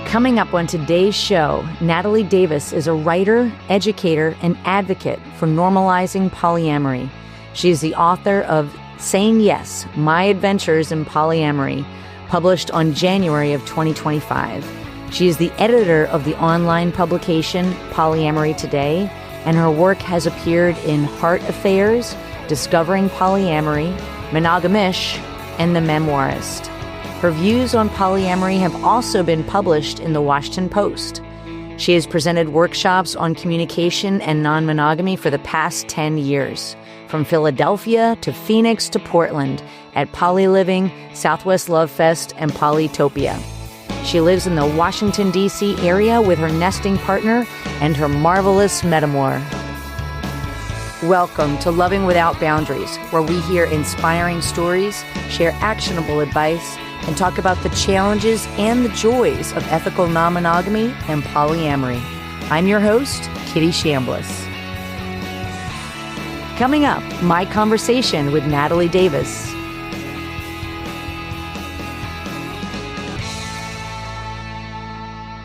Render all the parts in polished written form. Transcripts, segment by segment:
Coming up on today's show, Natalie Davis is a writer, educator, and advocate for normalizing polyamory. She is the author of Saying Yes, My Adventures in Polyamory, published on January of 2025. She is the editor of the online publication Polyamory Today, and her work has appeared in Heart Affairs, Discovering Polyamory, Monogamish, and the Memoirist. Her views on polyamory have also been published in the Washington Post. She has presented workshops on communication and non-monogamy for the past 10 years, from Philadelphia to Phoenix to Portland, at PolyLiving, Southwest Love Fest, and Polytopia. She lives in the Washington, D.C. area with her nesting partner and her marvelous metamour. Welcome to Loving Without Boundaries, where we hear inspiring stories, share actionable advice, and talk about the challenges and the joys of ethical non-monogamy and polyamory. I'm your host, Kitty Chambliss. Coming up, my conversation with Natalie Davis.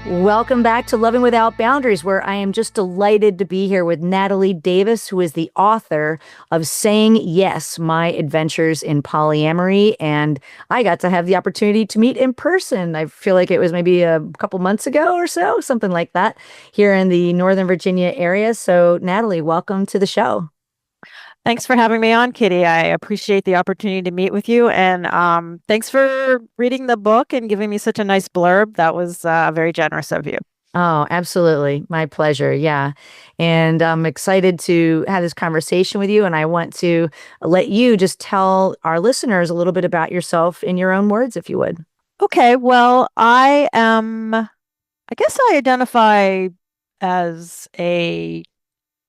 Welcome back to Loving Without Boundaries, where I am just delighted to be here with Natalie Davis, who is the author of Saying Yes, My Adventures in Polyamory. And I got to have the opportunity to meet in person. I feel like it was maybe a couple months ago or so, something like that, here in the Northern Virginia area. So Natalie, welcome to the show. Thanks for having me on, Kitty. I appreciate the opportunity to meet with you. And thanks for reading the book and giving me such a nice blurb. That was very generous of you. Oh, absolutely. My pleasure. Yeah. And I'm excited to have this conversation with you. And I want to let you just tell our listeners a little bit about yourself in your own words, if you would. Okay. Well, I guess I identify as a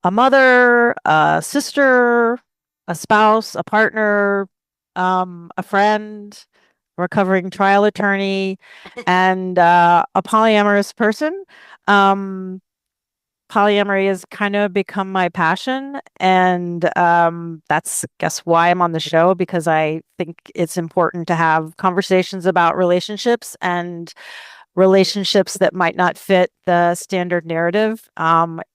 mother, a sister, a spouse, a partner, a friend, recovering trial attorney, and a polyamorous person. Polyamory has kind of become my passion, and that's, I guess, why I'm on the show, because I think it's important to have conversations about relationships and relationships that might not fit the standard narrative.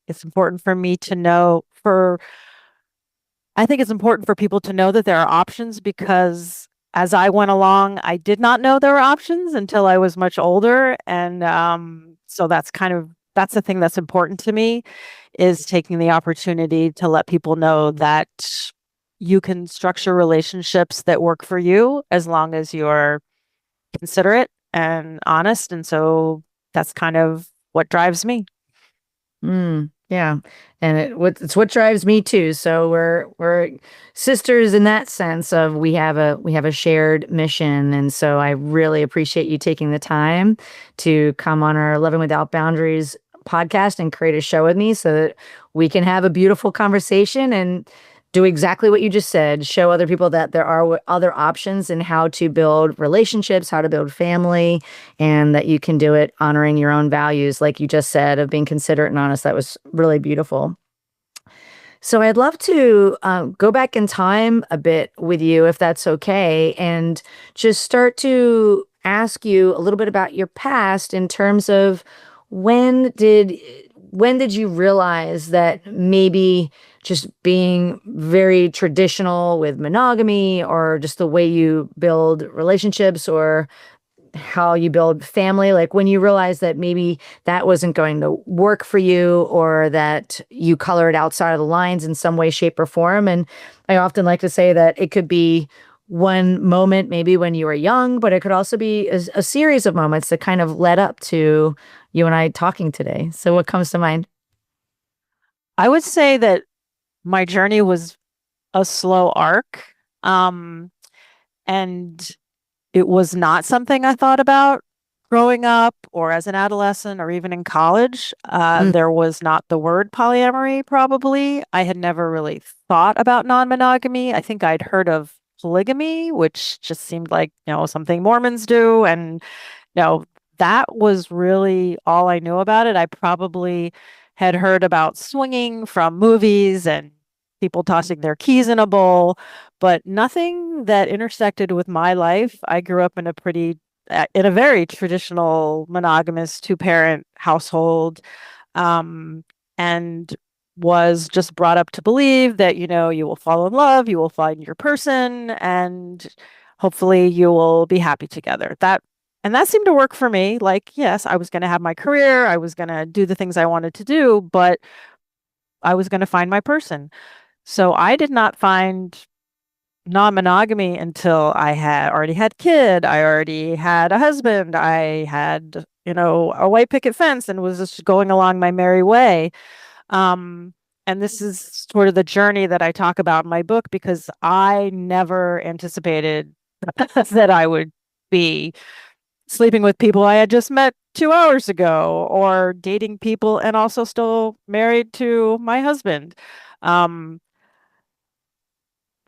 It's important for me to know, I think it's important for people to know that there are options, because as I went along, I did not know there were options until I was much older. And so that's the thing that's important to me, is taking the opportunity to let people know that you can structure relationships that work for you as long as you're considerate and honest. And so that's kind of what drives me. Yeah. And it's what drives me too. So we're sisters in that sense of we have a shared mission. And so I really appreciate you taking the time to come on our Loving Without Boundaries podcast and create a show with me so that we can have a beautiful conversation and do exactly what you just said, show other people that there are other options in how to build relationships, how to build family, and that you can do it honoring your own values, like you just said, of being considerate and honest. That was really beautiful. So I'd love to go back in time a bit with you, if that's okay, and just start to ask you a little bit about your past in terms of when did you realize that maybe just being very traditional with monogamy, or just the way you build relationships or how you build family, like when you realize that maybe that wasn't going to work for you, or that you colored outside of the lines in some way, shape, or form? And I often like to say that it could be one moment, maybe when you were young, but it could also be a series of moments that kind of led up to you and I talking today. So what comes to mind? I would say that my journey was a slow arc. And it was not something I thought about growing up or as an adolescent or even in college. There was not the word polyamory, probably. I had never really thought about non-monogamy. I think I'd heard of polygamy, which just seemed like, something Mormons do. And, that was really all I knew about it. I probably had heard about swinging from movies and people tossing their keys in a bowl, but nothing that intersected with my life. I grew up in a pretty in a very traditional monogamous two-parent household, um, and was just brought up to believe that, you will fall in love, you will find your person, and hopefully you will be happy together. And that seemed to work for me. Like, yes, I was going to have my career, I was going to do the things I wanted to do, but I was going to find my person. So I did not find non-monogamy until I had already had kid. I already had a husband. I had, a white picket fence and was just going along my merry way. Um, and this is sort of the journey that I talk about in my book because I never anticipated that I would be sleeping with people I had just met 2 hours ago or dating people and also still married to my husband. Um,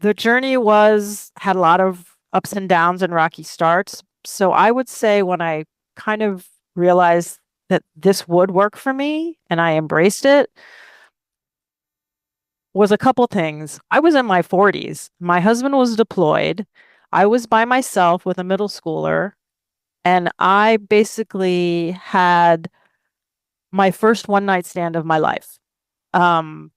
the journey had a lot of ups and downs and rocky starts. So I would say when I kind of realized that this would work for me and I embraced it was a couple things. I was in my 40s. My husband was deployed. I was by myself with a middle schooler, and I basically had my first one night stand of my life. Um,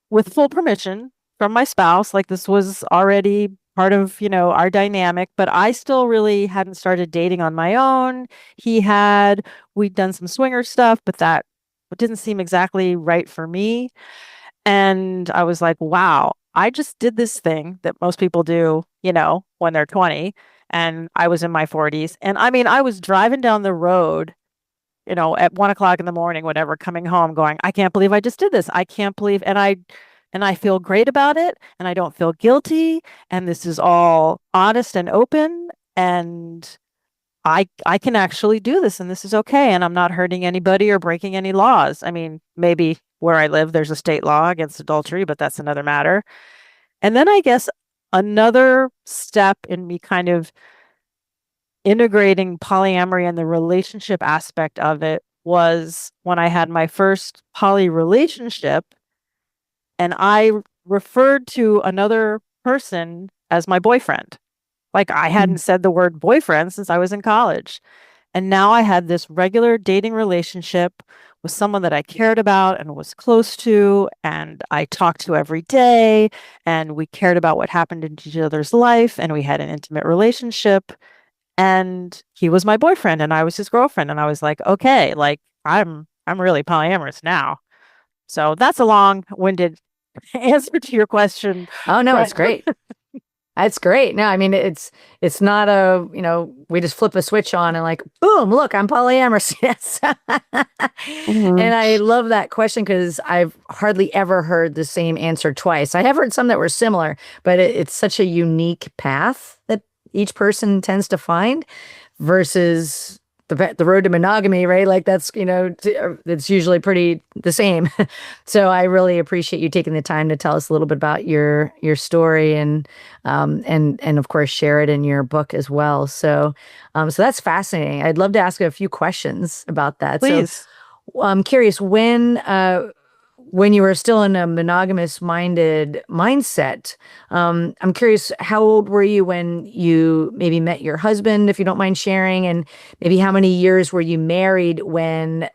with full permission from my spouse. Like this was already part of, our dynamic, but I still really hadn't started dating on my own. We'd done some swinger stuff, but that didn't seem exactly right for me. And I was like, wow, I just did this thing that most people do, when they're 20. And I was in my 40s. And I mean, I was driving down the road, at 1 o'clock in the morning, whatever, coming home going, I can't believe I just did this. I can't believe, and I feel great about it and I don't feel guilty. And this is all honest and open. And I can actually do this and this is okay. And I'm not hurting anybody or breaking any laws. I mean, maybe where I live, there's a state law against adultery, but that's another matter. And then I guess another step in me kind of integrating polyamory and the relationship aspect of it was when I had my first poly relationship and I referred to another person as my boyfriend. Like I hadn't said the word boyfriend since I was in college. And now I had this regular dating relationship with someone that I cared about and was close to, and I talked to every day, and we cared about what happened in each other's life, and we had an intimate relationship. And he was my boyfriend, and I was his girlfriend, and I was like, okay, like I'm really polyamorous now. So that's a long-winded answer to your question. Oh no, it's But great. That's great. No, I mean it's not we just flip a switch on and like boom, look, I'm polyamorous. Yes. Mhm. And I love that question because I've hardly ever heard the same answer twice. I have heard some that were similar, but it's such a unique path that each person tends to find versus the road to monogamy, right? Like that's, it's usually pretty the same. So I really appreciate you taking the time to tell us a little bit about your story and of course share it in your book as well. So that's fascinating. I'd love to ask you a few questions about that. So Please. I'm curious when you were still in a monogamous minded mindset, I'm curious, how old were you when you maybe met your husband, if you don't mind sharing, and maybe how many years were you married when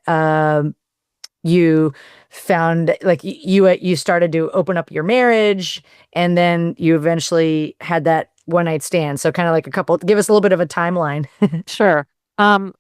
you found like you started to open up your marriage, and then you eventually had that one night stand. So kind of like give us a little bit of a timeline. Sure.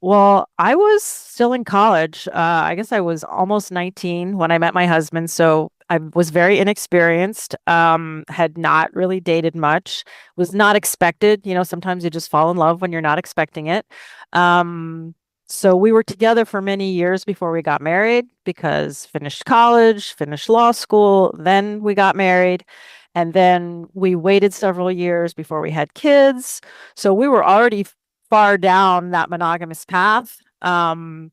Well, I was still in college. I guess I was almost 19 when I met my husband. So I was very inexperienced, had not really dated much, was not expected. Sometimes you just fall in love when you're not expecting it. So we were together for many years before we got married because finished college, finished law school, then we got married. And then we waited several years before we had kids. So we were already far down that monogamous path. And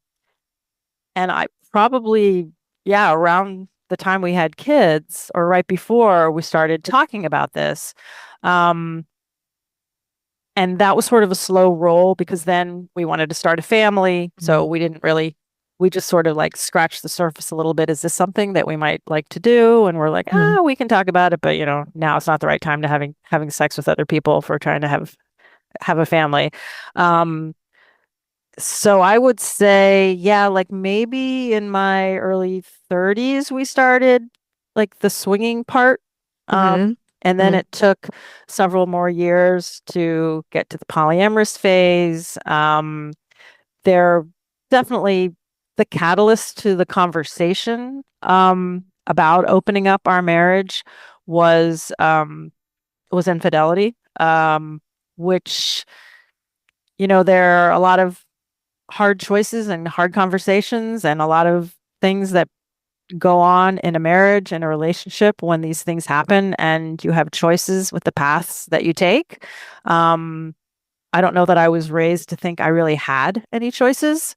I probably, yeah, around the time we had kids or right before we started talking about this. Um, and that was sort of a slow roll because then we wanted to start a family. So we just sort of like scratched the surface a little bit. Is this something that we might like to do? And we're like, Mhm. we can talk about it, but now it's not the right time to having sex with other people if we're trying to have have a family. Um, so I would say, yeah, like maybe in my early 30s, we started like the swinging part. Um, Mm-hmm. and then Mm-hmm. it took several more years to get to the polyamorous phase. They're definitely the catalyst to the conversation about opening up our marriage was infidelity, which, there are a lot of hard choices and hard conversations and a lot of things that go on in a marriage and a relationship when these things happen and you have choices with the paths that you take. Um, I don't know that I was raised to think I really had any choices.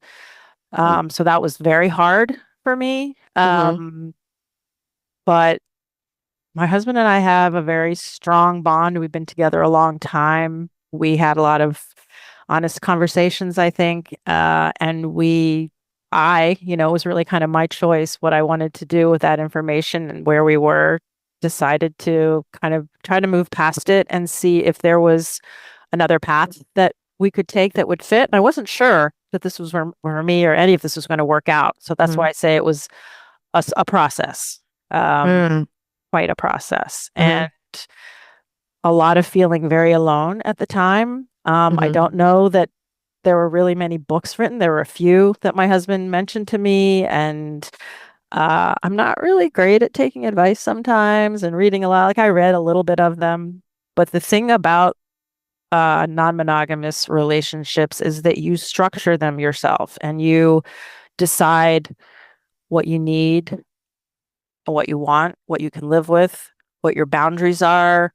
So that was very hard for me. Mm-hmm. But my husband and I have a very strong bond. We've been together a long time. We had a lot of honest conversations, I think. It was really kind of my choice what I wanted to do with that information and where we were, decided to kind of try to move past it and see if there was another path that we could take that would fit. And I wasn't sure that this was for me or any of this was going to work out. So that's why I say it was a process. Um, Mm-hmm. Quite a process Mm-hmm. and a lot of feeling very alone at the time. I Mm-hmm. don't know that there were really many books written. There were a few that my husband mentioned to me, and I'm not really great at taking advice sometimes and reading a lot. Like I read a little bit of them, but the thing about non-monogamous relationships is that you structure them yourself and you decide what you need, what you want, what you can live with, what your boundaries are,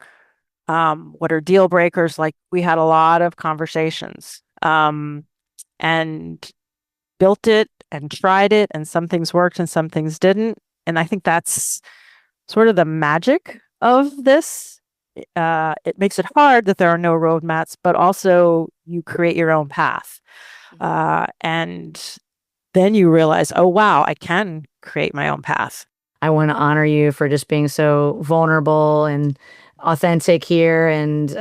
what are deal breakers. Like we had a lot of conversations and built it and tried it, and some things worked and some things didn't. And I think that's sort of the magic of this. It makes it hard that there are no roadmaps, but also you create your own path. And then you realize, oh, wow, I can create my own path. I want to honor you for just being so vulnerable and authentic here. And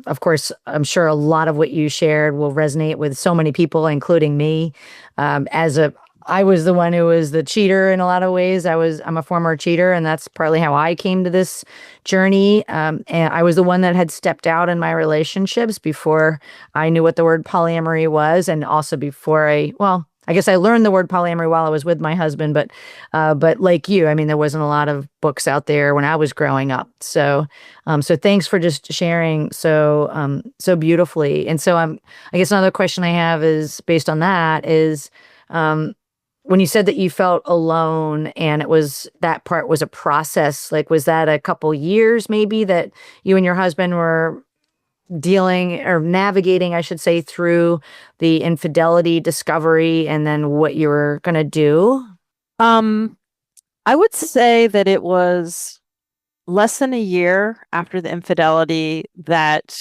of course, I'm sure a lot of what you shared will resonate with so many people, including me. I was the one who was the cheater in a lot of ways. I'm a former cheater, and that's partly how I came to this journey. And I was the one that had stepped out in my relationships before I knew what the word polyamory was, and also before I guess I learned the word polyamory while I was with my husband, but like you, I mean, there wasn't a lot of books out there when I was growing up. So thanks for just sharing so beautifully. And I guess another question I have is based on that is, um, when you said that you felt alone and that part was a process, like, was that a couple years maybe that you and your husband were dealing or navigating, I should say, through the infidelity discovery and then what you were going to do? Um, I would say that it was less than a year after the infidelity that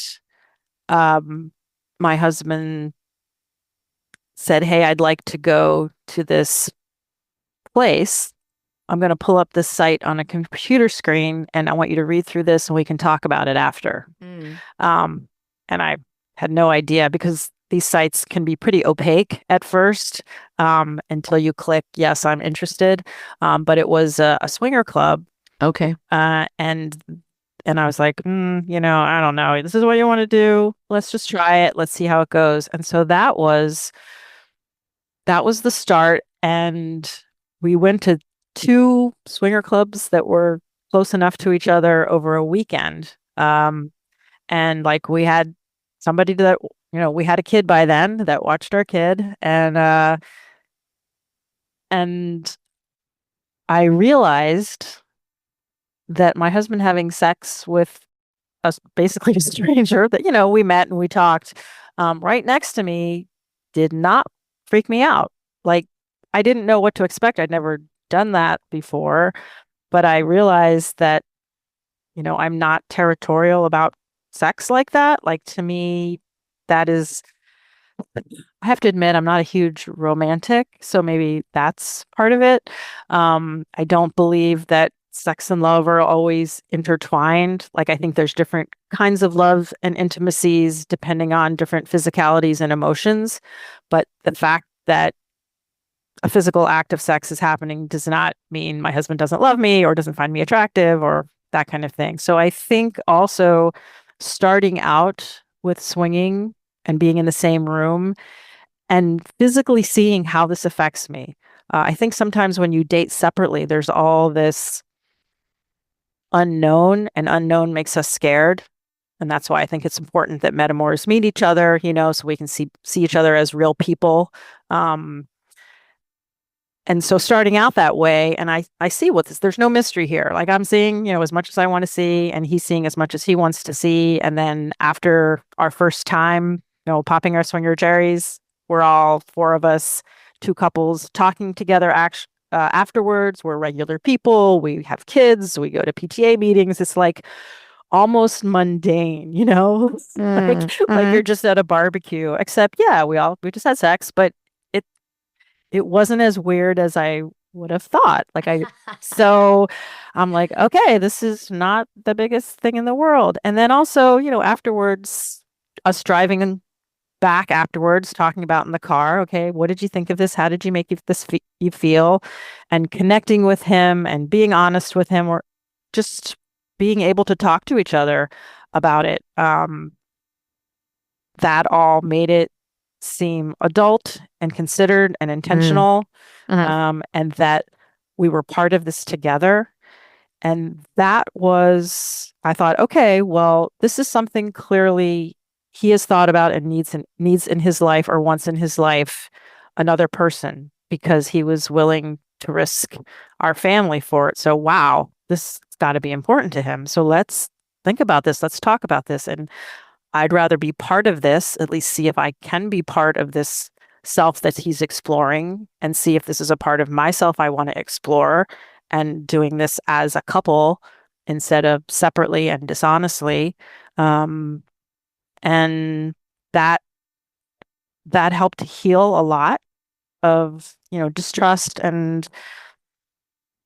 um, my husband said, "Hey, I'd like to go to this place. I'm going to pull up this site on a computer screen and I want you to read through this and we can talk about it after." Mm. Um, and I had no idea because these sites can be pretty opaque at first until you click, yes, I'm interested. But it was a swinger club. Okay. And I was like, I don't know. This is what you want to do. Let's just try it. Let's see how it goes. And so that was the start. And we went to two swinger clubs that were close enough to each other over a weekend. And like we had somebody that, we had a kid by then that watched our kid. And I realized that my husband having sex with basically a stranger that, we met and we talked right next to me did not freak me out. Like, I didn't know what to expect. I'd never done that before, but I realized that, I'm not territorial about sex like that. Like, to me, that is, I have to admit, I'm not a huge romantic, so maybe that's part of it. I don't believe that sex and love are always intertwined. Like, I think there's different kinds of love and intimacies depending on different physicalities and emotions. But the fact that a physical act of sex is happening does not mean my husband doesn't love me or doesn't find me attractive or that kind of thing. So I think also starting out with swinging and being in the same room and physically seeing how this affects me. I think sometimes when you date separately, there's all this unknown, and unknown makes us scared. And that's why I think it's important that metamours meet each other, so we can see each other as real people. And so starting out that way, and I see what this, there's no mystery here. Like, I'm seeing, as much as I want to see, and he's seeing as much as he wants to see. And then after our first time, popping our swinger cherries, we're all four of us, two couples talking together afterwards. We're regular people. We have kids. We go to PTA meetings. It's like almost mundane, like you're just at a barbecue, except, yeah, we just had sex, but it wasn't as weird as I would have thought. So I'm like, okay, this is not the biggest thing in the world. And then also, afterwards, us driving back afterwards, talking about in the car, okay, what did you think of this? How did you make you feel? And connecting with him and being honest with him, or just being able to talk to each other about it. That all made it seem adult and considered and intentional, and that we were part of this together. And that was, I thought, okay, well, this is something clearly he has thought about and needs in his life, or wants in his life, another person, because he was willing to risk our family for it. So, wow, this has got to be important to him. So let's think about this. Let's talk about this. And I'd rather be part of this, at least see if I can be part of this self that he's exploring, and see if this is a part of myself I want to explore, and doing this as a couple instead of separately and dishonestly. And that helped heal a lot of, distrust and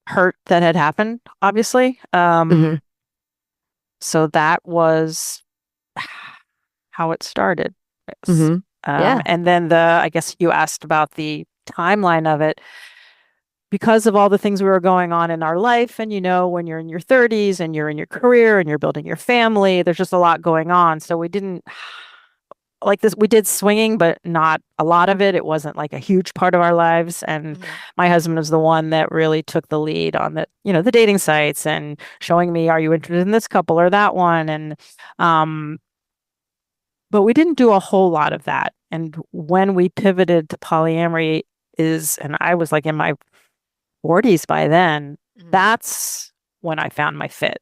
hurt that had happened, obviously. So that was how it started. Yeah. And then I guess you asked about the timeline of it. Because of all the things we were going on in our life, and when you're in your 30s and you're in your career and you're building your family, there's just a lot going on. So we didn't like this. We did swinging, but not a lot of it. It wasn't like a huge part of our lives. And my husband was the one that really took the lead on the dating sites and showing me, are you interested in this couple or that one? And but we didn't do a whole lot of that. And when we pivoted to polyamory and I was like in my 40s by then, that's when I found my fit.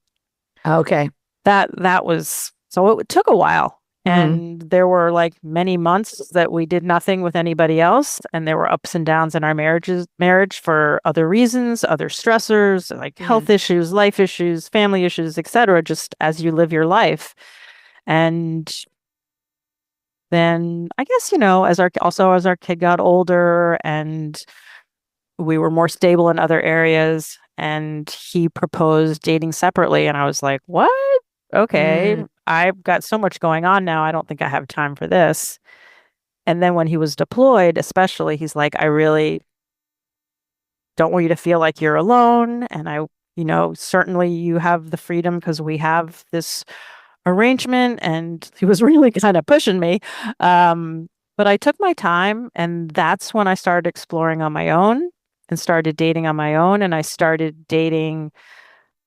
Okay. That was, so it took a while. And there were like many months that we did nothing with anybody else. And there were ups and downs in our marriage for other reasons, other stressors, like health issues, life issues, family issues, etc., just as you live your life. And then I guess, as our kid got older and we were more stable in other areas, and he proposed dating separately. And I was like, what? Okay, I've got so much going on now. I don't think I have time for this. And then when he was deployed, especially, he's like, I really don't want you to feel like you're alone. And certainly you have the freedom because we have this arrangement. And he was really kind of pushing me. But I took my time, and that's when I started exploring on my own and started dating on my own. And I started dating,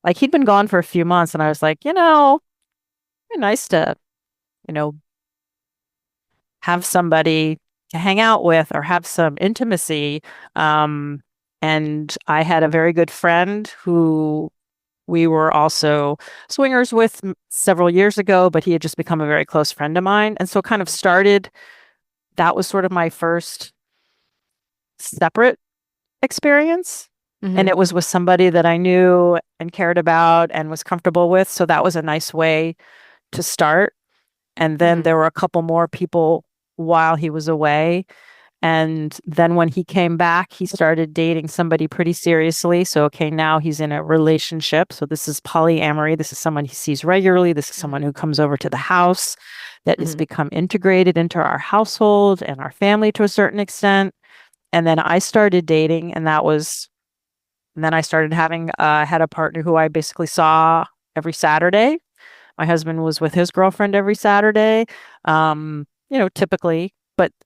like, he'd been gone for a few months, and I was like, it'd be nice to, have somebody to hang out with or have some intimacy. And I had a very good friend who we were also swingers with several years ago, but he had just become a very close friend of mine. And so it kind of started, that was sort of my first separate experience. And it was with somebody that I knew and cared about and was comfortable with. So that was a nice way to start. And then there were a couple more people while he was away. And then when he came back, he started dating somebody pretty seriously. So, okay, now he's in a relationship. So this is polyamory. This is someone he sees regularly. This is someone who comes over to the house that has become integrated into our household and our family to a certain extent. And then I started dating, and then I started having, had a partner who I basically saw every Saturday. My husband was with his girlfriend every Saturday, typically.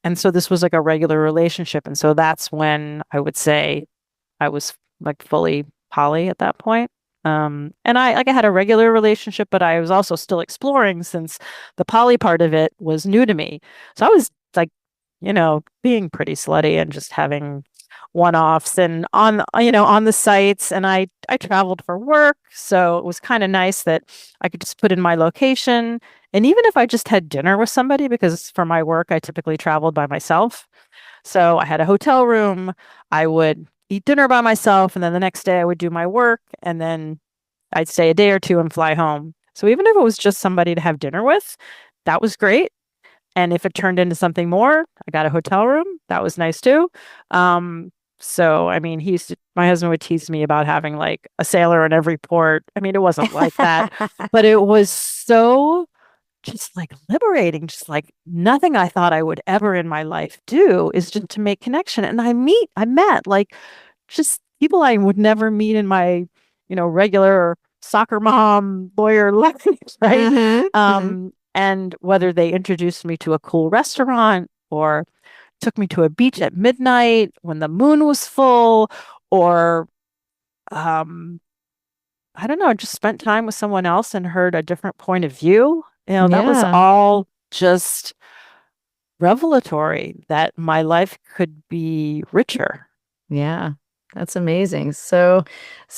And so this was like a regular relationship. And so that's when I would say I was like fully poly at that point. And I had a regular relationship, but I was also still exploring since the poly part of it was new to me. So I was like, being pretty slutty and just having one-offs and on the sites. And I traveled for work. So it was kind of nice that I could just put in my location. And even if I just had dinner with somebody, because for my work, I typically traveled by myself. So I had a hotel room. I would eat dinner by myself. And then the next day I would do my work. And then I'd stay a day or two and fly home. So even if it was just somebody to have dinner with, that was great. And if it turned into something more, I got a hotel room. That was nice too. So, I mean, my husband would tease me about having like a sailor in every port. I mean, it wasn't like that, but it was so just like liberating, just like nothing I thought I would ever in my life do is just to make connection. And I met like just people I would never meet in my, regular soccer mom, lawyer life, right? And whether they introduced me to a cool restaurant or took me to a beach at midnight when the moon was full, or I don't know, just spent time with someone else and heard a different point of view. That was Yeah. all just revelatory that my life could be richer. Yeah. That's amazing. So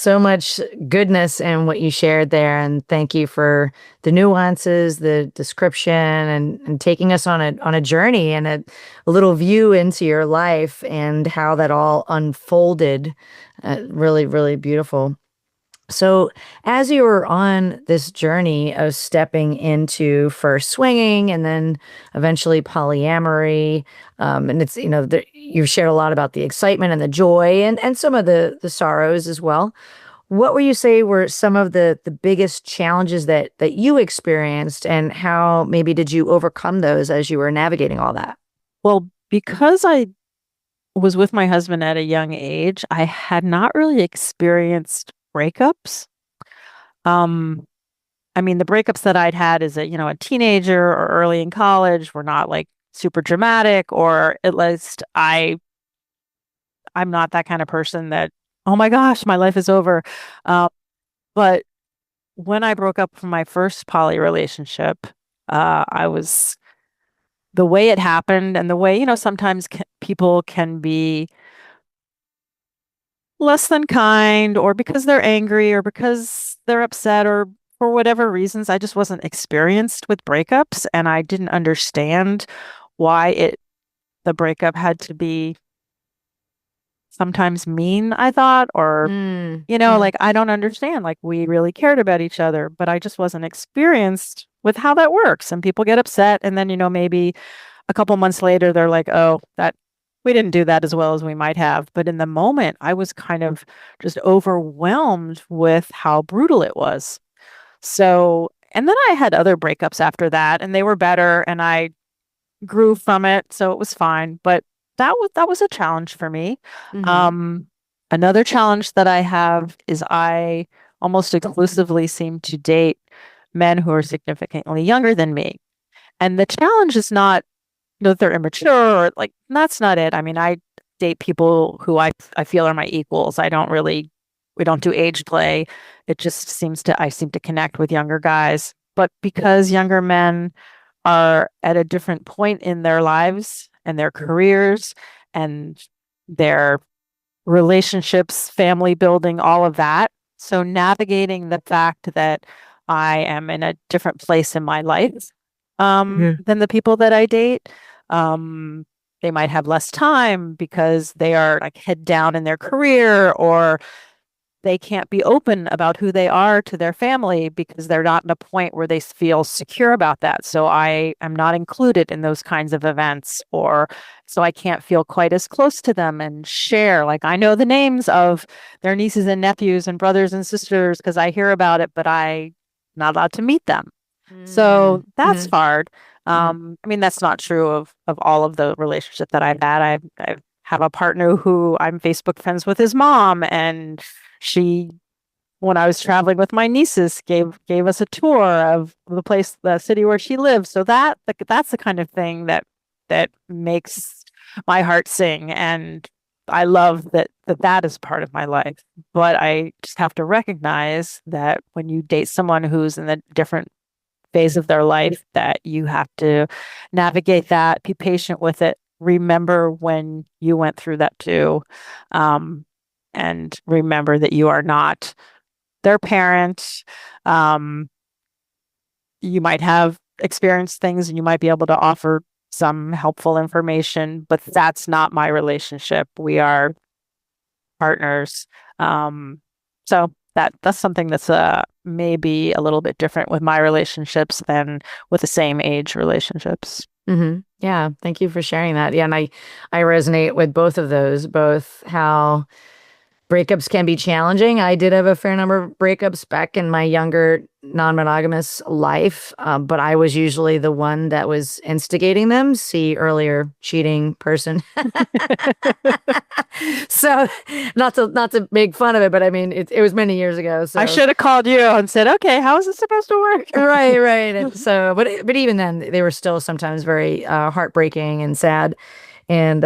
much goodness in what you shared there. And thank you for the nuances, the description, and taking us on a journey and a little view into your life and how that all unfolded. Really, really beautiful. So, as you were on this journey of stepping into first swinging and then eventually polyamory, and it's, you've shared a lot about the excitement and the joy and some of the sorrows as well. What would you say were some of the biggest challenges that you experienced, and how maybe did you overcome those as you were navigating all that? Well, because I was with my husband at a young age, I had not really experienced breakups. Um, I mean, the breakups that I'd had as a teenager or early in college were not like super dramatic, or at least I'm not that kind of person that, oh my gosh, my life is over. But when I broke up from my first poly relationship, I was the way it happened and the way, sometimes people can be less than kind, or because they're angry or because they're upset or for whatever reasons. I just wasn't experienced with breakups, and I didn't understand why the breakup had to be sometimes mean, I thought, or Mm. like I don't understand. Like we really cared about each other, but I just wasn't experienced with how that works. And people get upset, and then maybe a couple months later they're like, "Oh, that we didn't do that as well as we might have." But in the moment, I was kind of just overwhelmed with how brutal it was. So, and then I had other breakups after that, and they were better, and I grew from it, so it was fine. But that was a challenge for me. Hmm. Um, Another challenge that I have is I almost exclusively seem to date men who are significantly younger than me. And the challenge is not that they're immature, or like that's not it. I mean, I date people who I feel are my equals. We don't do age play. It just I seem to connect with younger guys. But because younger men are at a different point in their lives and their careers and their relationships, family building, all of that. So navigating the fact that I am in a different place in my life than the people that I date. Um, they might have less time because they are like head down in their career, or they can't be open about who they are to their family because they're not in a point where they feel secure about that. So I am not included in those kinds of events, or so I can't feel quite as close to them and share. Like, I know the names of their nieces and nephews and brothers and sisters because I hear about it, but I'm not allowed to meet them. So that's Mm-hmm. hard. I mean, that's not true of all of the relationships that I've had. I have a partner who I'm Facebook friends with his mom, and she, when I was traveling with my nieces, gave us a tour of the city where she lives. So that's the kind of thing that makes my heart sing, and I love that is part of my life. But I just have to recognize that when you date someone who's in a different phase of their life, that you have to navigate that, be patient with it, remember when you went through that too, and remember that you are not their parent. Um, you might have experienced things and you might be able to offer some helpful information, but that's not my relationship. We are partners. So that's something that's maybe a little bit different with my relationships than with the same age relationships. Mm-hmm. Yeah, thank you for sharing that. Yeah, and I resonate with both of those, both how breakups can be challenging. I did have a fair number of breakups back in my younger non-monogamous life, but I was usually the one that was instigating them. See earlier cheating person. So not to make fun of it, but I mean it was many years ago. I So should have called you and said, okay, how is this supposed to work? right. And so, but even then, they were still sometimes very heartbreaking and sad, and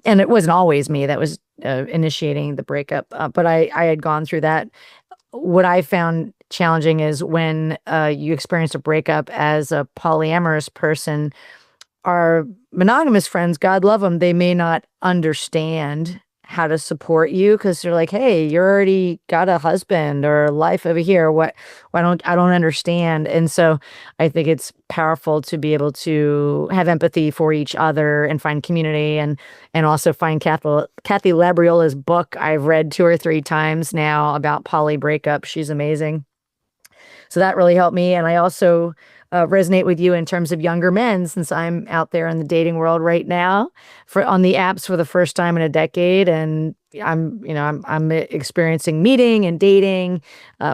it wasn't always me that was initiating the breakup, but I had gone through that. What I found challenging is when you experience a breakup as a polyamorous person. Our monogamous friends, God love them, they may not understand how to support you because they're like, hey, you already got a husband or life over here. I don't understand. And so I think it's powerful to be able to have empathy for each other and find community, and also find Kathy Labriola's book I've read 2 or 3 times now about poly breakup. She's amazing. So that really helped me. And I also resonate with you in terms of younger men, since I'm out there in the dating world right now for on the apps for the first time in a decade. And I'm experiencing meeting and dating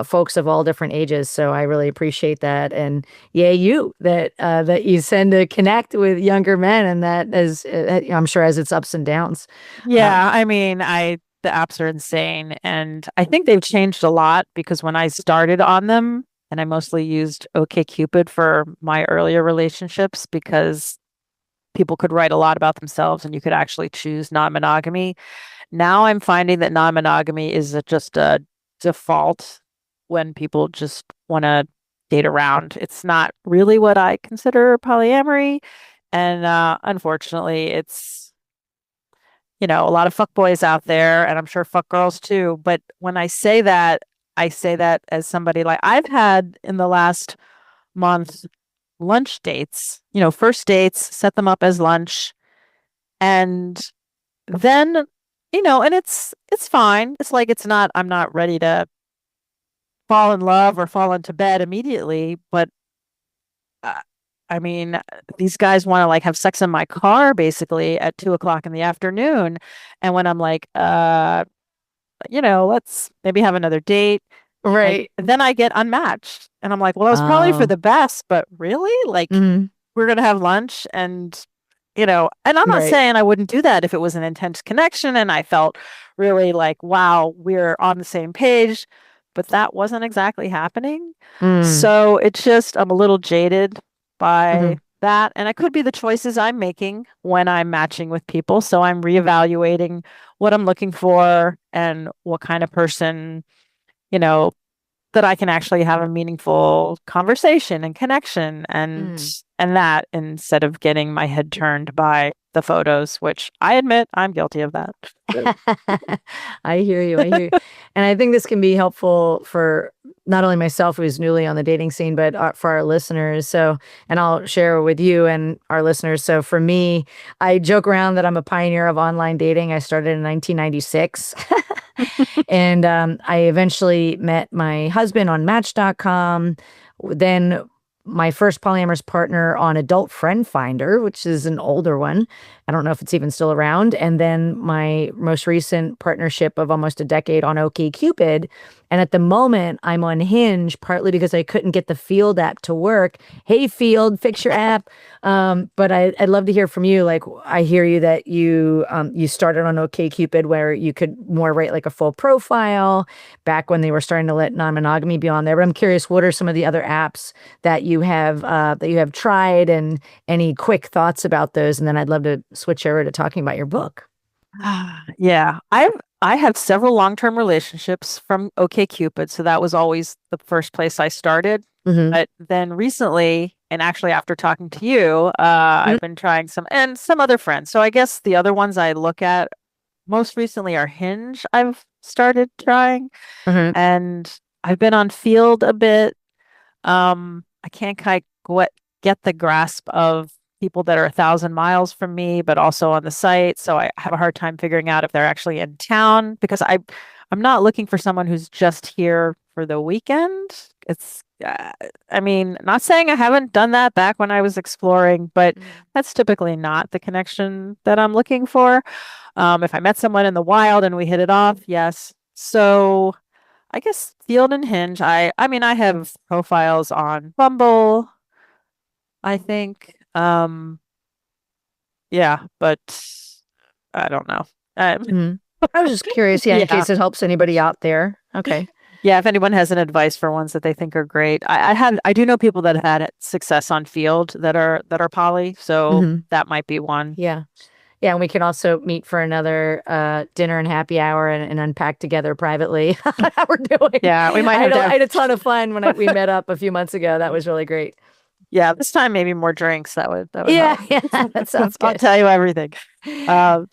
folks of all different ages. So I really appreciate that. And yeah, that you send to connect with younger men, and that is, I'm sure, has its ups and downs. Yeah, I mean, the apps are insane, and I think they've changed a lot because when I started on them, and I mostly used OkCupid for my earlier relationships because people could write a lot about themselves and you could actually choose non-monogamy. Now I'm finding that non-monogamy is just a default when people just want to date around. It's not really what I consider polyamory, and unfortunately, it's a lot of fuck boys out there, and I'm sure fuck girls too. But when I say that as somebody, like, I've had in the last month lunch dates, first dates, set them up as lunch, and then, and it's fine. It's like I'm not ready to fall in love or fall into bed immediately, but uh, I mean, these guys want to like have sex in my car basically at 2 o'clock in the afternoon. And when I'm like, let's maybe have another date. And Right. then I get unmatched. And I'm like, well, that was probably for Oh. the best, but really? Like, Mhm. we're going to have lunch and I'm not Right. saying I wouldn't do that if it was an intense connection and I felt really like, wow, we're on the same page, but that wasn't exactly happening. Mm. So it's just, I'm a little jaded by Mhm. that. And it could be the choices I'm making when I'm matching with people. So I'm reevaluating what I'm looking for and what kind of person, you know, that I can actually have a meaningful conversation and connection Mm. and that instead of getting my head turned by the photos, which I admit I'm guilty of that. I hear you. I hear you. And I think this can be helpful for not only myself, who's newly on the dating scene, but for our listeners. So, and I'll share with you and our listeners. So, for me, I joke around that I'm a pioneer of online dating. I started in 1996. And I eventually met my husband on Match.com. Then my first polyamorous partner on Adult Friend Finder, which is an older one. I don't know if it's even still around. And then my most recent partnership of almost a decade on OkCupid. And at the moment, I'm on Hinge, partly because I couldn't get the Field app to work. Hey, Field, fix your app. But I'd love to hear from you. Like, I hear you that you started on OkCupid where you could more write like a full profile back when they were starting to let non-monogamy be on there. But I'm curious, what are some of the other apps that you have tried, and any quick thoughts about those? And then I'd love to switch over to talking about your book. Yeah, I have several long-term relationships from OkCupid, so that was always the first place I started. Hmm. But then recently, and actually after talking to you, I've been trying some other friends. So I guess the other ones I look at most recently are Hinge. I've started trying, Hmm. and I've been on Field a bit. I can't quite get the grasp of people that are 1,000 miles from me, but also on the site. So I have a hard time figuring out if they're actually in town because I'm not looking for someone who's just here for the weekend. I mean, not saying I haven't done that back when I was exploring, but that's typically not the connection that I'm looking for. If I met someone in the wild and we hit it off, yes. So I guess Field and Hinge. I mean, I have profiles on Bumble, I think. Yeah, but I don't know. Hmm. I was just curious, yeah, in Yeah. case it helps anybody out there. Okay. Yeah, if anyone has an advice for ones that they think are great. I do know people that have had success on Field that are poly, so Hmm. that might be one. Yeah. Yeah, and we can also meet for another dinner and happy hour, and unpack together privately how we're doing. Yeah, we might I have had to a, I have, had a ton of fun when we met up a few months ago. That was really great. yeah, this time maybe more drinks. That would Yeah, help. yeah, that sounds I'll good. tell you everything. Um,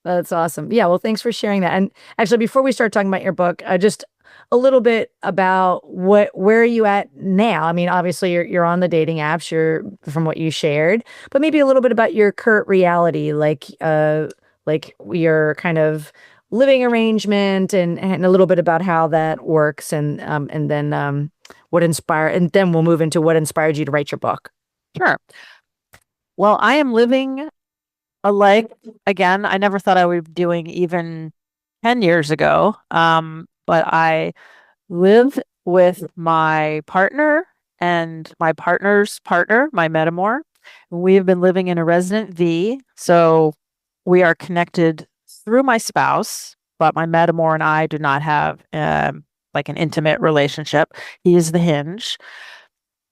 That's awesome. Yeah, well, thanks for sharing that. And actually, before we start talking about your book, just a little bit about where are you at now? I mean, obviously you're on the dating apps, you're from what you shared, but maybe a little bit about your current reality, like your kind of living arrangement, and a little bit about how that works, and then and then we'll move into what inspired you to write your book. sure. Well, I am living a life again. I never thought I would be doing even 10 years ago. But I live with my partner and my partner's partner, my metamour. We have been living in a resident V. So we are connected through my spouse, but my metamour and I do not have like an intimate relationship. He is the hinge.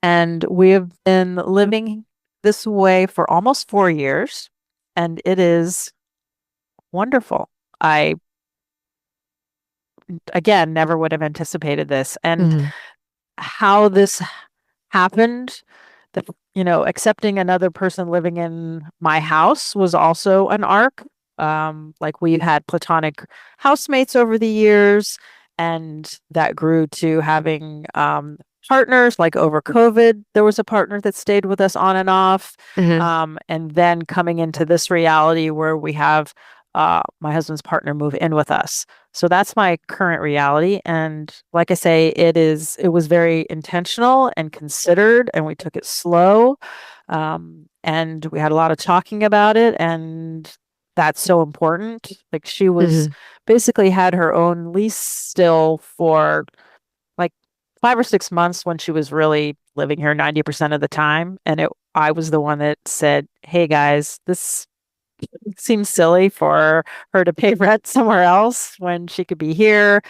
And we have been living this way for almost 4 years, and it is wonderful. I, again, never would have anticipated this. And Hmm. how this happened, that, accepting another person living in my house was also an arc. Like we've had platonic housemates over the years, and that grew to having partners. Like over COVID, there was a partner that stayed with us on and off. Hmm. And then coming into this reality where we have my husband's partner move in with us. So that's my current reality. And like I say, it was very intentional and considered, and we took it slow. And we had a lot of talking about it. And that's so important. Like she was Hmm. basically had her own lease still for like 5 or 6 months when she was really living here 90% of the time. And I was the one that said, "Hey guys, this seems silly for her to pay rent somewhere else when she could be here.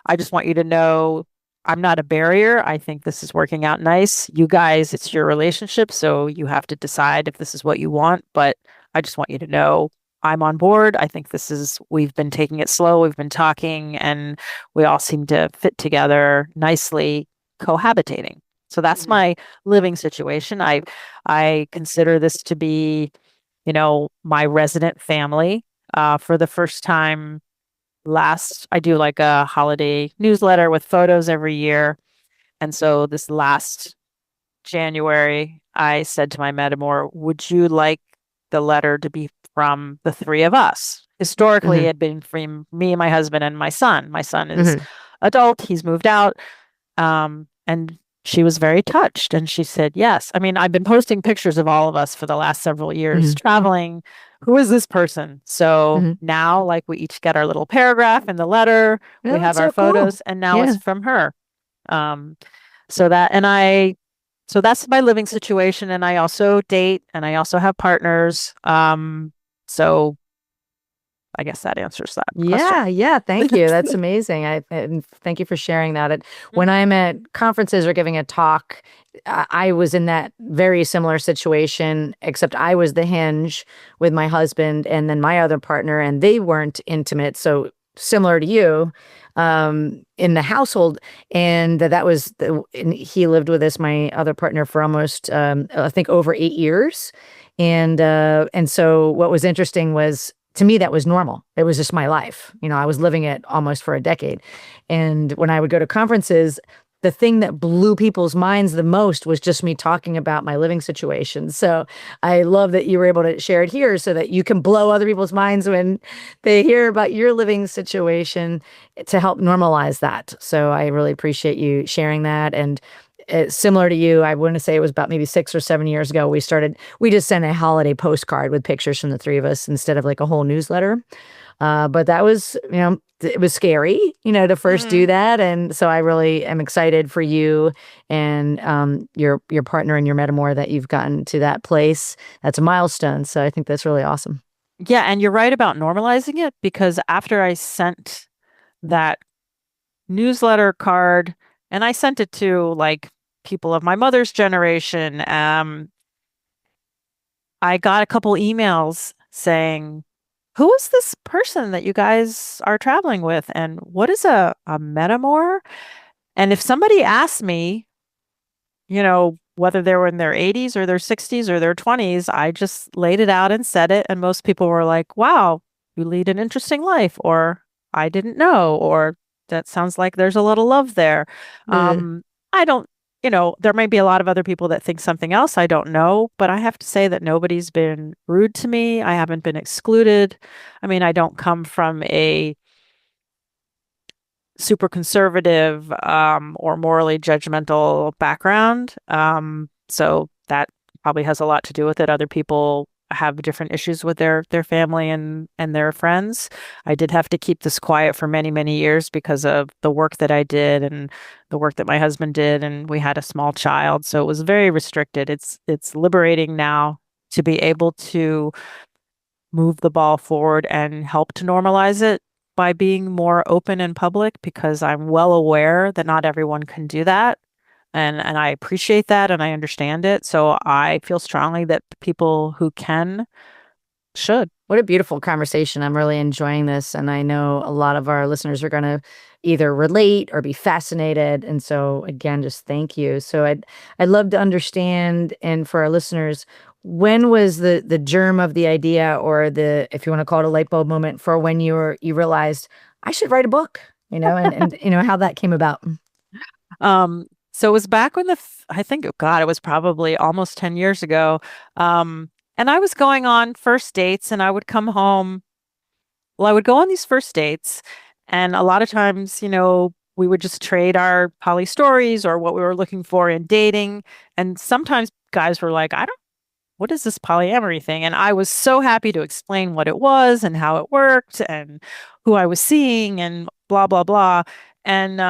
I just want you to know I'm not a barrier. I think this is working out nice. You guys, it's your relationship, so you have to decide if this is what you want. But I just want you to know I'm on board. I think we've been taking it slow. We've been talking, and we all seem to fit together nicely, cohabitating. So that's Hmm. my living situation. I consider this to be my resident family. For the first time I do like a holiday newsletter with photos every year. And so this last January, I said to my metamour, would you like the letter to be from the three of us. Historically, it Hmm. had been from me, my husband, and my son. My son is Hmm. adult. He's moved out. And she was very touched. And she said, yes. I mean, I've been posting pictures of all of us for the last several years Hmm. traveling. Who is this person? So Hmm. now, like, we each get our little paragraph in the letter, we Oh, have that's our so cool. photos, and now it's Yeah. from her. Um, so that, and I, so that's my living situation. And I also date and I also have partners. So I guess that answers that question. Yeah, yeah, thank you. That's amazing. And thank you for sharing that. When I'm at conferences or giving a talk, I was in that very similar situation, except I was the hinge with my husband and then my other partner, and they weren't intimate. So similar to you, in the household, and and he lived with us, my other partner, for almost, I think, over 8 years, and so what was interesting was, to me, that was normal. It was just my life. I was living it almost for a decade. And when I would go to conferences, the thing that blew people's minds the most was just me talking about my living situation. So I love that you were able to share it here so that you can blow other people's minds when they hear about your living situation, to help normalize that. So I really appreciate you sharing that. And similar to you, I want to say it was about maybe 6 or 7 years ago, we just sent a holiday postcard with pictures from the three of us instead of like a whole newsletter. But that was, it was scary, to first do Mm-hmm. that. And so I really am excited for you and your partner and your metamour that you've gotten to that place. That's a milestone. So I think that's really awesome. Yeah, and you're right about normalizing it because after I sent that newsletter card and I sent it to like people of my mother's generation, I got a couple emails saying, who is this person that you guys are traveling with? And what is a metamour? And if somebody asked me, whether they were in their 80s or their 60s or their 20s, I just laid it out and said it. And most people were like, wow, you lead an interesting life, or I didn't know, or that sounds like there's a lot of love there. Uh, I don't, there may be a lot of other people that think something else. I don't know, but I have to say that nobody's been rude to me. I haven't been excluded. I mean, I don't come from a super conservative or morally judgmental background. So that probably has a lot to do with it. Other people have different issues with their family and their friends. I did have to keep this quiet for many, many years because of the work that I did and the work that my husband did, and we had a small child, so it was very restricted. It's liberating now to be able to move the ball forward and help to normalize it by being more open in public because I'm well aware that not everyone can do that. And I appreciate that and I understand it. So I feel strongly that people who can should. What a beautiful conversation. I'm really enjoying this. And I know a lot of our listeners are going to either relate or be fascinated. And so again, just thank you. So I'd love to understand, and for our listeners, when was the germ of the idea, or the, if you want to call it, a light bulb moment for when you realized I should write a book, and how that came about. So it was back when I think, oh God, it was probably almost 10 years ago. And I was going on first dates and I would come home. Well, I would go on these first dates, and a lot of times, we would just trade our poly stories or what we were looking for in dating. And sometimes guys were like, what is this polyamory thing? And I was so happy to explain what it was and how it worked and who I was seeing and blah, blah, blah. And,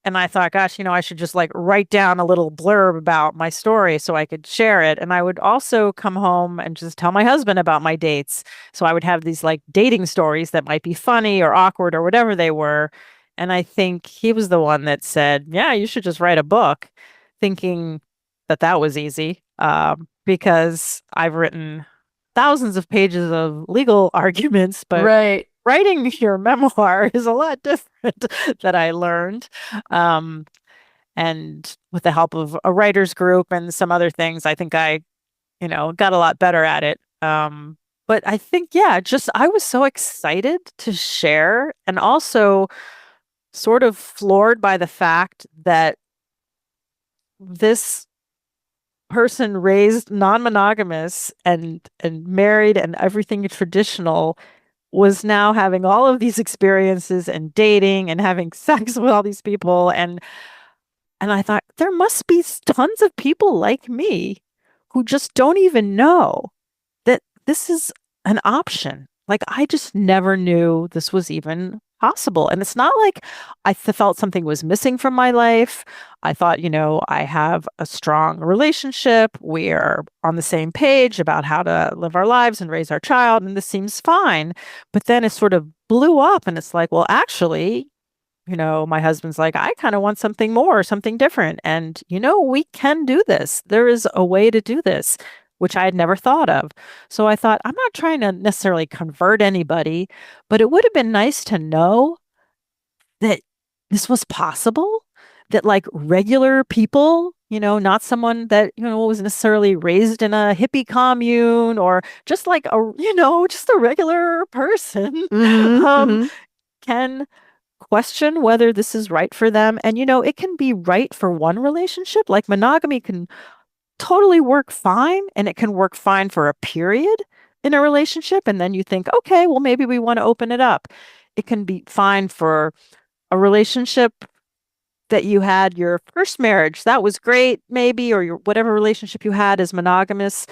and I thought, gosh, I should just like write down a little blurb about my story so I could share it. And I would also come home and just tell my husband about my dates. So I would have these like dating stories that might be funny or awkward or whatever they were. And I think he was the one that said, yeah, you should just write a book, thinking that that was easy. Because I've written thousands of pages of legal arguments, but Right. writing your memoir is a lot different that I learned. Um, and with the help of a writer's group and some other things, I think I, got a lot better at it. But I think, yeah, just I was so excited to share and also sort of floored by the fact that this person raised non-monogamous and married and everything traditional was now having all of these experiences and dating and having sex with all these people. And I thought there must be tons of people like me who just don't even know that this is an option. Like I just never knew this was even possible. And it's not like I felt something was missing from my life. I thought, I have a strong relationship. We are on the same page about how to live our lives and raise our child, and this seems fine. But then it sort of blew up, and it's like, well, actually, my husband's like, I kind of want something more, something different. And, we can do this. There is a way to do this, which I had never thought of. So I thought, I'm not trying to necessarily convert anybody, but it would have been nice to know that this was possible, that like regular people, not someone that, was necessarily raised in a hippie commune or just like just a regular person, can question whether this is right for them. And, it can be right for one relationship. Like monogamy can totally work fine, and it can work fine for a period in a relationship. And then you think, okay, well, maybe we want to open it up. It can be fine for a relationship that you had your first marriage. That was great, maybe, or your whatever relationship you had is monogamous,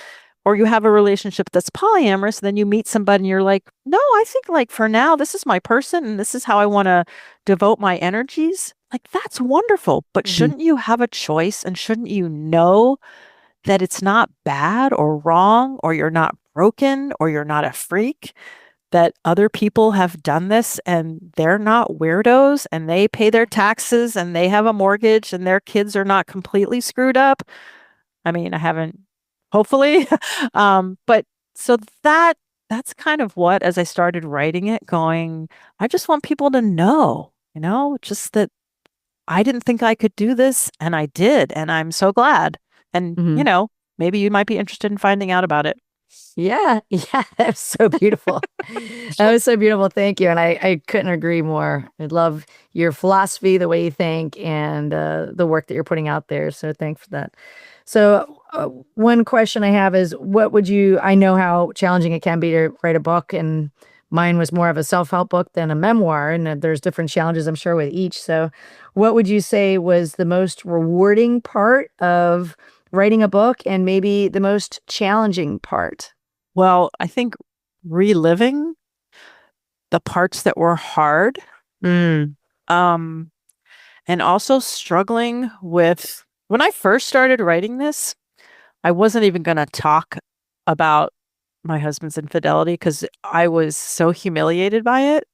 or you have a relationship that's polyamorous, then you meet somebody and you're like, no, I think like for now, this is my person and this is how I want to devote my energies. Like that's wonderful. But shouldn't you have a choice, and shouldn't you know that it's not bad or wrong, or you're not broken, or you're not a freak, that other people have done this and they're not weirdos and they pay their taxes and they have a mortgage and their kids are not completely screwed up? I mean, I haven't, hopefully. But so that's kind of what, as I started writing it, going, I just want people to know, just that I didn't think I could do this and I did, and I'm so glad. And, maybe you might be interested in finding out about it. Yeah. Yeah. That was so beautiful. That was so beautiful. Thank you. And I couldn't agree more. I love your philosophy, the way you think, and the work that you're putting out there. So thanks for that. So one question I have is, I know how challenging it can be to write a book, and mine was more of a self-help book than a memoir. And there's different challenges, I'm sure, with each. So what would you say was the most rewarding part of writing a book, and maybe the most challenging part? Well, I think reliving the parts that were hard, and also struggling with, when I first started writing this, I wasn't even going to talk about my husband's infidelity because I was so humiliated by it.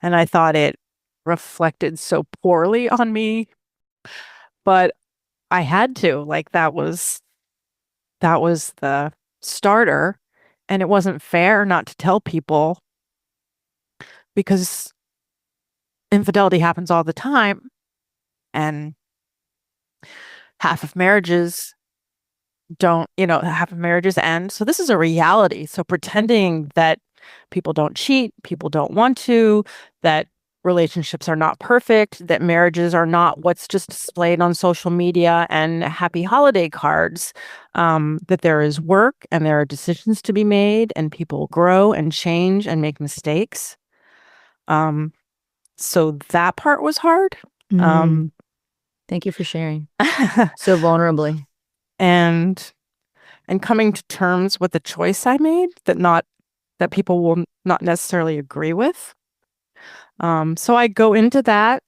And I thought it reflected so poorly on me. But I had to, like, that was the starter. And it wasn't fair not to tell people, because infidelity happens all the time. And half of marriages half of marriages end. So this is a reality. So pretending that people don't cheat, people don't want to, that relationships are not perfect, that marriages are not what's just displayed on social media and happy holiday cards, that there is work and there are decisions to be made and people grow and change and make mistakes. So that part was hard. Thank you for sharing so vulnerably. And coming to terms with the choice I made that people will not necessarily agree with. So I go into that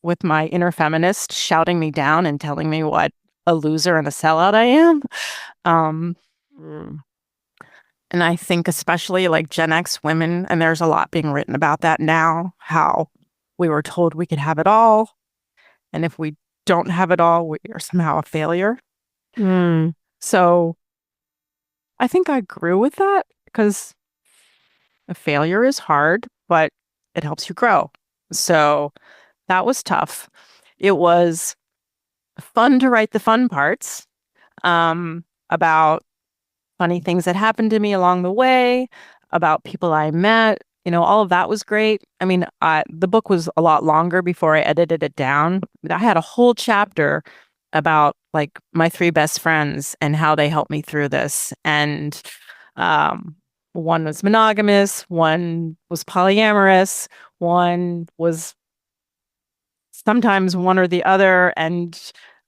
with my inner feminist shouting me down and telling me what a loser and a sellout I am. And I think especially like Gen X women, and there's a lot being written about that now, how we were told we could have it all. And if we don't have it all, we are somehow a failure. So I think I grew with that, because a failure is hard, but it helps you grow. So that was tough. It was fun to write the fun parts, about funny things that happened to me along the way, about people I met. All of that was great. I mean, the book was a lot longer before I edited it down. I had a whole chapter about like my three best friends and how they helped me through this. And one was monogamous, one was polyamorous, one was sometimes one or the other. And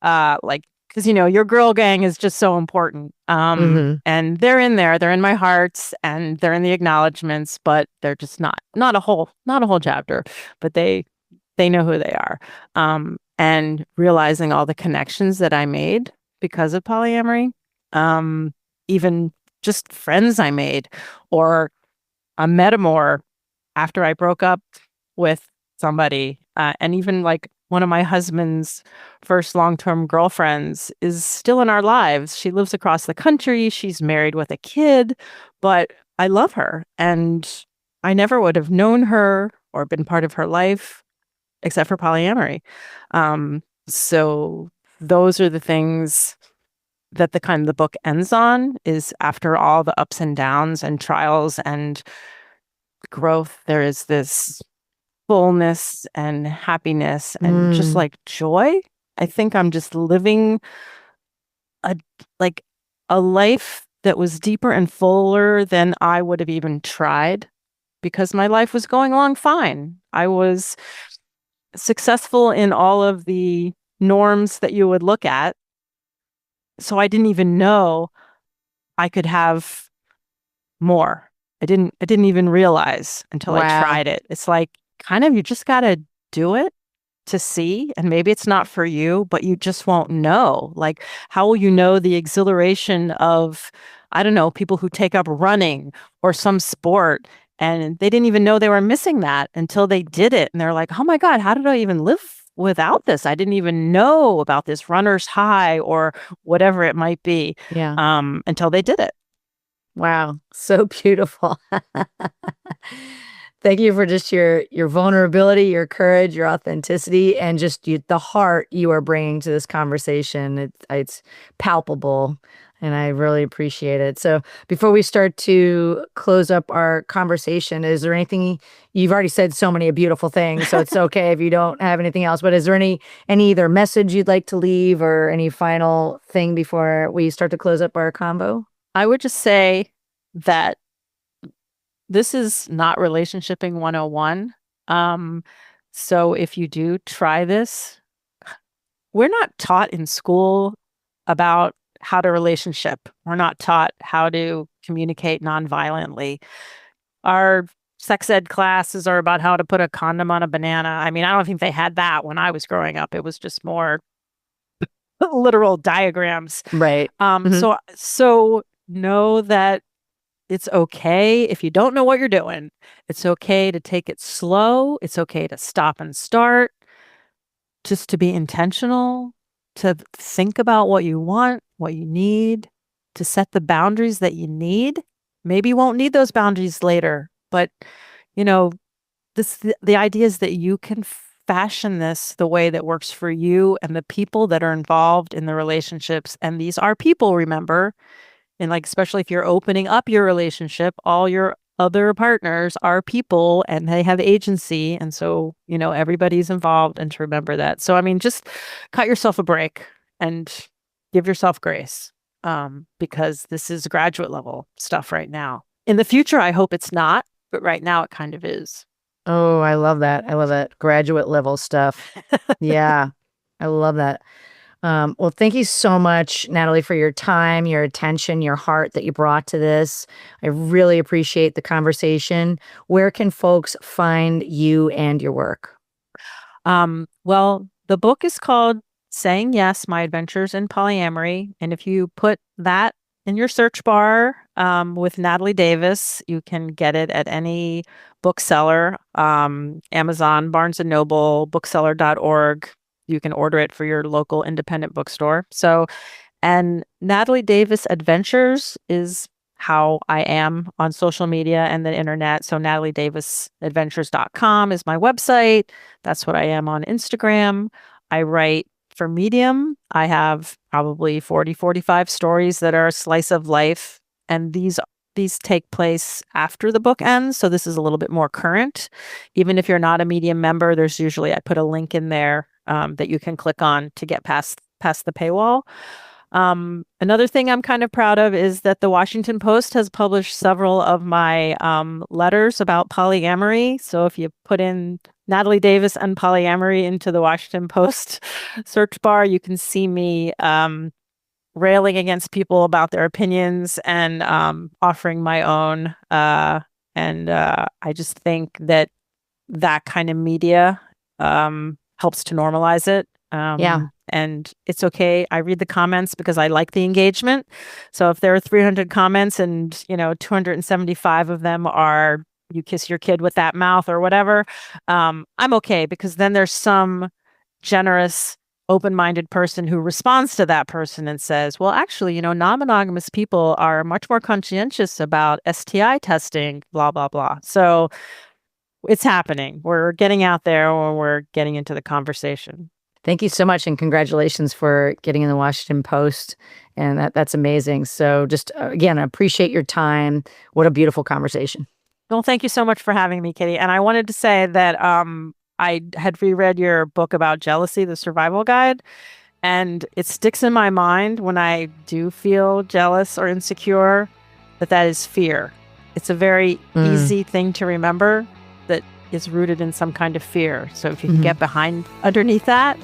like, because your girl gang is just so important. Hmm. And they're in there, they're in my hearts, and they're in the acknowledgments, but they're just not a whole chapter, but they know who they are. And realizing all the connections that I made because of polyamory, even just friends I made, or a metamour after I broke up with somebody. And even like one of my husband's first long-term girlfriends is still in our lives. She lives across the country. She's married with a kid, but I love her. And I never would have known her or been part of her life except for polyamory. So those are the things that the book ends on, is after all the ups and downs and trials and growth, there is this fullness and happiness and just Mm. like joy. I think I'm just living a like a life that was deeper and fuller than I would have even tried, because my life was going along fine. I was successful in all of the norms that you would look at. So I didn't even know I could have more. I didn't even realize until I Wow. tried it. It's like kind of you just got to do it to see, and maybe it's not for you, but you just won't know. Like, how will you know the exhilaration of, I don't know, people who take up running or some sport, and they didn't even know they were missing that until they did it, and they're like, oh my God, how did I even live without this? I didn't even know about this runner's high or whatever it might be, Yeah. until they did it. Wow. So beautiful. Thank you for just your vulnerability, your courage, your authenticity, and just the heart you are bringing to this conversation. It's palpable, and I really appreciate it. So, before we start to close up our conversation, is there anything you've already said so many beautiful things, so it's okay if you don't have anything else, but is there any either message you'd like to leave or any final thing before we start to close up our convo? I would just say that this is not relationshiping 101. Um, so if you do try this, we're not taught in school about how to relationship. We're not taught how to communicate nonviolently. Our sex ed classes are about how to put a condom on a banana. I mean, I don't think they had that when I was growing up. It was just more literal diagrams. Right. Hmm. So know that it's okay if you don't know what you're doing. It's okay to take it slow. It's okay to stop and start, just to be intentional, to think about what you want, what you need, to set the boundaries that you need. Maybe you won't need those boundaries later, but you know, the idea is that you can fashion this the way that works for you and the people that are involved in the relationships. And these are people, remember, and like, especially if you're opening up your relationship, all your other partners are people and they have agency. And so, everybody's involved, and to remember that. So, I mean, just cut yourself a break and give yourself grace, because this is graduate level stuff right now. In the future, I hope it's not, but right now it kind of is. Oh, I love that. I love that graduate level stuff. Yeah, I love that. Well, thank you so much, Natalie, for your time, your attention, your heart that you brought to this. I really appreciate the conversation. Where can folks find you and your work? Well, the book is called Saying Yes, My Adventures in Polyamory. And if you put that in your search bar, with Natalie Davis, you can get it at any bookseller, Amazon, Barnes and Noble, bookseller.org. You can order it for your local independent bookstore. So, and Natalie Davis Adventures is how I am on social media and the internet. So nataliedavisadventures.com is my website. That's what I am on Instagram. I write for Medium. I have probably 45 stories that are a slice of life. And these take place after the book ends. So this is a little bit more current. Even if you're not a Medium member, there's usually, I put a link in there, that you can click on to get past past the paywall. Another thing I'm kind of proud of is that the Washington Post has published several of my letters about polyamory. So if you put in Natalie Davis and polyamory into the Washington Post search bar, you can see me railing against people about their opinions and offering my own. I just think that kind of media helps to normalize it. And it's okay. I read the comments because I like the engagement. So if there are 300 comments and, 275 of them are, you kiss your kid with that mouth or whatever, I'm okay, because then there's some generous, open-minded person who responds to that person and says, well, actually, non-monogamous people are much more conscientious about STI testing, blah, blah, blah. So it's happening. We're getting out there, or we're getting into the conversation. Thank you so much, and congratulations for getting in the Washington Post. And that's amazing. So just, again, I appreciate your time. What a beautiful conversation. Well, thank you so much for having me, Kitty. And I wanted to say that I had reread your book about jealousy, The Survival Guide, and it sticks in my mind when I do feel jealous or insecure that is fear. It's a very easy thing to remember that is rooted in some kind of fear. So if you can get underneath that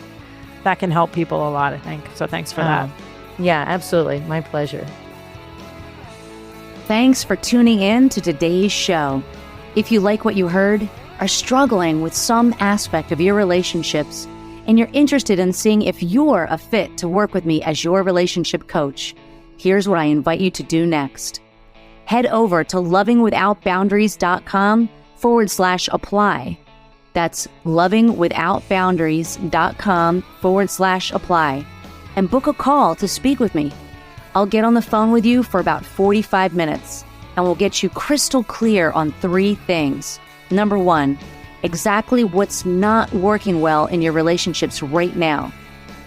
can help people a lot, I think. So thanks for that. Yeah, absolutely. My pleasure. Thanks for tuning in to today's show. If you like what you heard, are struggling with some aspect of your relationships, and you're interested in seeing if you're a fit to work with me as your relationship coach, here's what I invite you to do next. Head over to lovingwithoutboundaries.com/apply. That's lovingwithoutboundaries.com/apply, and book a call to speak with me. I'll get on the phone with you for about 45 minutes, and we'll get you crystal clear on 3 things. Number 1, exactly what's not working well in your relationships right now.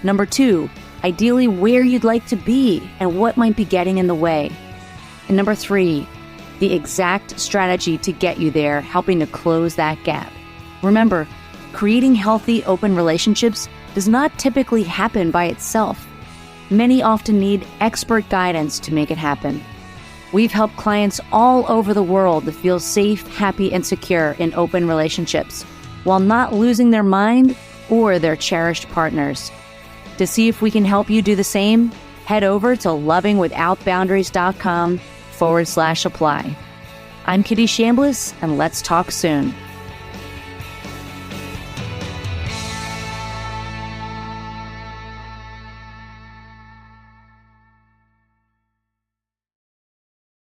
Number 2, ideally where you'd like to be and what might be getting in the way. And number 3, the exact strategy to get you there, helping to close that gap. Remember, creating healthy, open relationships does not typically happen by itself. Many often need expert guidance to make it happen. We've helped clients all over the world to feel safe, happy, and secure in open relationships while not losing their mind or their cherished partners. To see if we can help you do the same, head over to lovingwithoutboundaries.com/apply. I'm Kitty Chambliss, and let's talk soon.